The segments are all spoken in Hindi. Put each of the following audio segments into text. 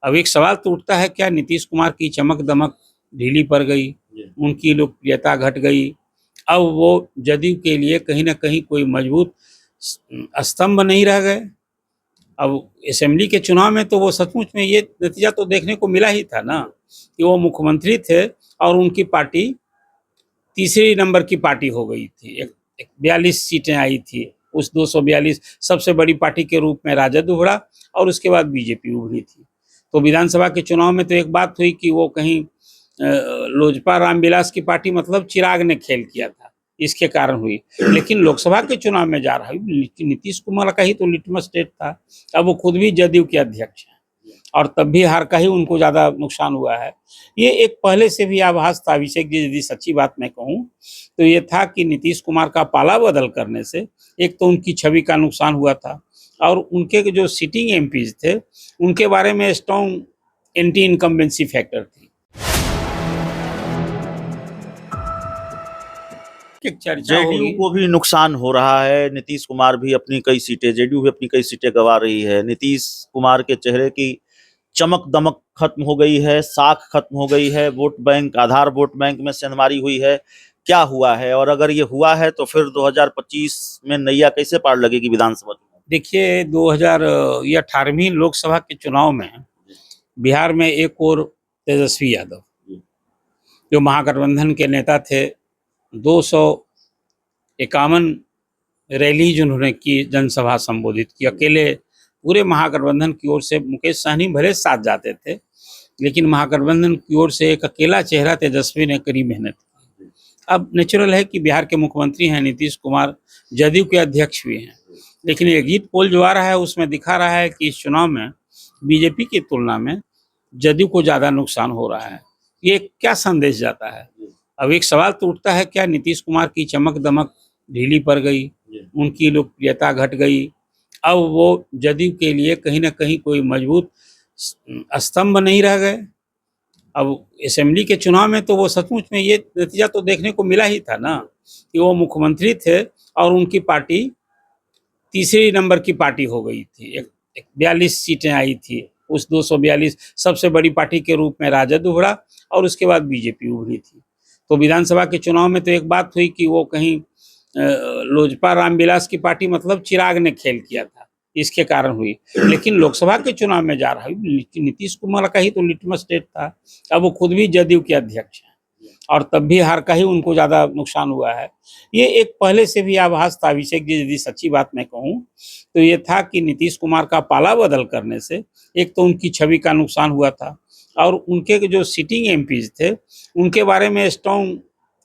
अब एक सवाल तो उठता है, क्या नीतीश कुमार की चमक दमक ढीली पड़ गई, उनकी लोकप्रियता घट गई, अब वो जदयू के लिए कहीं ना कहीं कोई मजबूत स्तंभ नहीं रह गए। अब असेंबली के चुनाव में तो वो सचमुच में ये नतीजा तो देखने को मिला ही था ना, कि वो मुख्यमंत्री थे और उनकी पार्टी तीसरी नंबर की पार्टी हो गई थी। एक 42 सीटें आई थी, उस 242 सबसे बड़ी पार्टी के रूप में राजद उभरा और उसके बाद बीजेपी उभरी थी। तो विधानसभा के चुनाव में तो एक बात हुई कि वो कहीं लोजपा रामविलास की पार्टी मतलब चिराग ने खेल किया था, इसके कारण हुई। लेकिन लोकसभा के चुनाव में जा रहा है नीतीश कुमार का ही तो लिटमस टेस्ट था। अब वो खुद भी जदयू के अध्यक्ष हैं और तब भी हार का ही उनको ज्यादा नुकसान हुआ है। ये एक पहले से भी आभास था अभिषेक जी, यदि सच्ची बात मैं कहूँ तो ये था कि नीतीश कुमार का पाला बदल करने से एक तो उनकी छवि का नुकसान हुआ था और उनके जो सिटिंग एमपीज थे उनके बारे में स्ट्रॉन्ग एंटी इनकम्बेंसी फैक्टर थी। जेडीयू को भी नुकसान हो रहा है, नीतीश कुमार भी अपनी कई सीटें, जेडीयू भी अपनी कई सीटें गंवा रही है। नीतीश कुमार के चेहरे की चमक दमक खत्म हो गई है, साख खत्म हो गई है, वोट बैंक, आधार वोट बैंक में सेंधमारी हुई है। क्या हुआ है, और अगर ये हुआ है तो फिर 2025 में नैया कैसे पार लगेगी विधानसभा चुनाव? देखिए 18वीं लोकसभा के चुनाव में बिहार में एक और तेजस्वी यादव जो महागठबंधन के नेता थे, 251 रैली जिन्होंने की, जनसभा संबोधित की अकेले। पूरे महागठबंधन की ओर से मुकेश सहनी भले साथ जाते थे, लेकिन महागठबंधन की ओर से एक अकेला चेहरा तेजस्वी ने कड़ी मेहनत की। अब नेचुरल है कि बिहार के मुख्यमंत्री हैं नीतीश कुमार, जदयू के अध्यक्ष भी हैं, लेकिन एग्जिट पोल जो आ रहा है उसमें दिखा रहा है कि इस चुनाव में बीजेपी की तुलना में जदयू को ज्यादा नुकसान हो रहा है। ये क्या संदेश जाता है? अब एक सवाल तो उठता है, क्या नीतीश कुमार की चमक दमक ढीली पड़ गई, उनकी लोकप्रियता घट गई, अब वो जदयू के लिए कहीं ना कहीं कोई मजबूत स्तंभ नहीं रह गए। अब असेंबली के चुनाव में तो वो सचमुच में ये नतीजा तो देखने को मिला ही था ना, कि वो मुख्यमंत्री थे और उनकी पार्टी तीसरी नंबर की पार्टी हो गई थी। एक 42 सीटें आई थी, उस 242 सबसे बड़ी पार्टी के रूप में राजद उभरा और उसके बाद बीजेपी उभरी थी। तो विधानसभा के चुनाव में तो एक बात हुई कि वो कहीं लोजपा रामविलास की पार्टी मतलब चिराग ने खेल किया था, इसके कारण हुई। लेकिन लोकसभा के चुनाव में जा रहा है नीतीश कुमार का ही तो लिटमस टेस्ट था। अब वो खुद भी जदयू के अध्यक्ष हैं और तब भी हार का ही उनको ज्यादा नुकसान हुआ है। ये एक पहले से भी आभास था अभिषेक जी, यदि सच्ची बात मैं कहूँ तो ये था कि नीतीश कुमार का पाला बदल करने से एक तो उनकी छवि का नुकसान हुआ था और उनके जो सिटिंग एमपीज थे उनके बारे में स्ट्रॉन्ग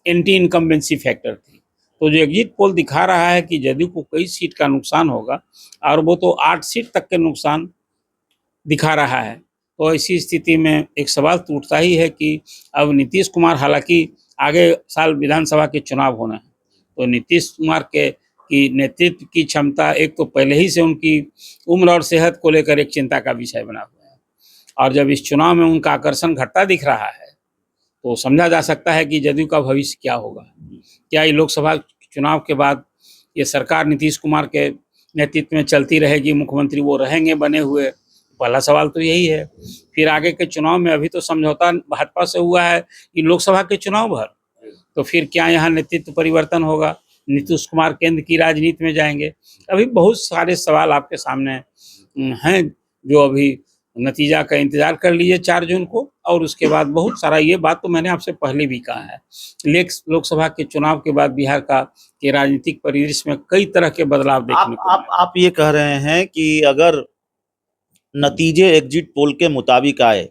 एंटी इनकम्बेंसी फैक्टर थी। तो जो एग्जिट पोल दिखा रहा है कि जदयू को कई सीट का नुकसान होगा और वो तो 8 सीट तक के नुकसान दिखा रहा है। तो ऐसी स्थिति में एक सवाल तो उठता ही है कि अब नीतीश कुमार, हालांकि आगे साल विधानसभा के चुनाव होना है, तो नीतीश कुमार के की नेतृत्व की क्षमता एक तो पहले ही से उनकी उम्र और सेहत को लेकर एक चिंता का विषय बना हुआ है, और जब इस चुनाव में उनका आकर्षण घटता दिख रहा है तो समझा जा सकता है कि जदयू का भविष्य क्या होगा। क्या ये लोकसभा चुनाव के बाद ये सरकार नीतीश कुमार के नेतृत्व में चलती रहेगी, मुख्यमंत्री वो रहेंगे बने हुए? पहला सवाल तो यही है। फिर आगे के चुनाव में अभी तो समझौता भाजपा से हुआ है कि लोकसभा के चुनाव भर, तो फिर क्या यहाँ नेतृत्व परिवर्तन होगा, नीतीश कुमार केंद्र की राजनीति में जाएंगे? अभी बहुत सारे सवाल आपके सामने हैं, जो अभी नतीजा का इंतजार कर लीजिए 4 जून को, और उसके बाद बहुत सारा, ये बात तो मैंने आपसे पहले भी कहा है, लोकसभा के चुनाव के बाद बिहार का के राजनीतिक परिदृश्य में कई तरह के बदलाव देखने को आप ये कह रहे हैं कि अगर नतीजे एग्जिट पोल के मुताबिक आए,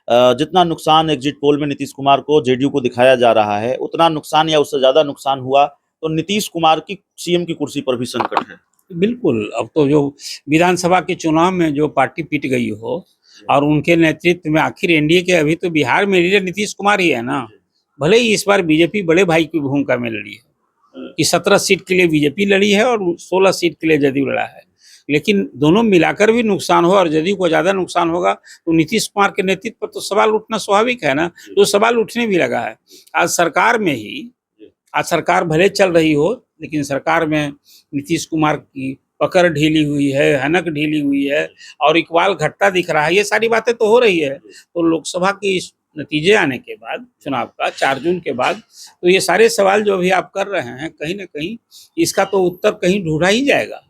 जितना नुकसान एग्जिट पोल में नीतीश कुमार को, जेडीयू को दिखाया जा रहा है, उतना नुकसान या उससे ज्यादा नुकसान हुआ तो नीतीश कुमार की सीएम की कुर्सी पर भी संकट है। बिल्कुल। अब तो जो विधानसभा के चुनाव में जो पार्टी पिट गई हो और उनके नेतृत्व में आखिर एनडीए के, अभी तो बिहार में लीडर नीतीश कुमार ही है ना। भले ही इस बार बीजेपी बड़े भाई की भूमिका में लड़ी है कि 17 सीट के लिए बीजेपी लड़ी है और 16 सीट के लिए जदयू लड़ा है, लेकिन दोनों मिलाकर भी नुकसान हो और जदयू को ज्यादा नुकसान होगा तो नीतीश कुमार के नेतृत्व पर तो सवाल उठना स्वाभाविक है ना। तो सवाल उठने भी लगा है। आज सरकार में ही, आज सरकार भले चल रही हो लेकिन सरकार में नीतीश कुमार की पकड़ ढीली हुई है, हनक ढीली हुई है और इकबाल घटता दिख रहा है, ये सारी बातें तो हो रही है। तो लोकसभा की नतीजे आने के बाद चुनाव का 4 जून के बाद तो ये सारे सवाल जो भी आप कर रहे हैं कहीं ना कहीं इसका तो उत्तर कहीं ढूंढा ही जाएगा।